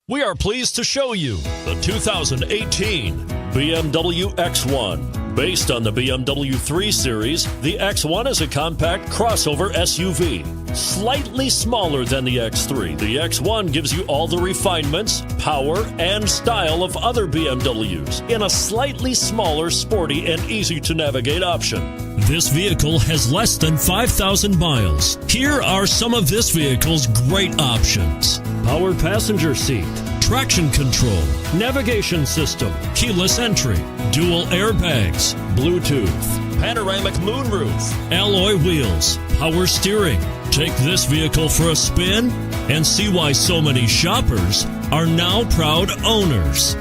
We are pleased to show you the 2018 BMW X1. Based on the BMW 3 Series, the X1 is a compact crossover SUV. Slightly smaller than the X3, the X1 gives you all the refinements, power, and style of other BMWs in a slightly smaller, sporty, and easy-to-navigate option. This vehicle has less than 5,000 miles. Here are some of this vehicle's great options: power passenger seat, traction control, navigation system, keyless entry, dual airbags, Bluetooth, panoramic moonroof, alloy wheels, power steering. Take this vehicle for a spin and see why so many shoppers are now proud owners.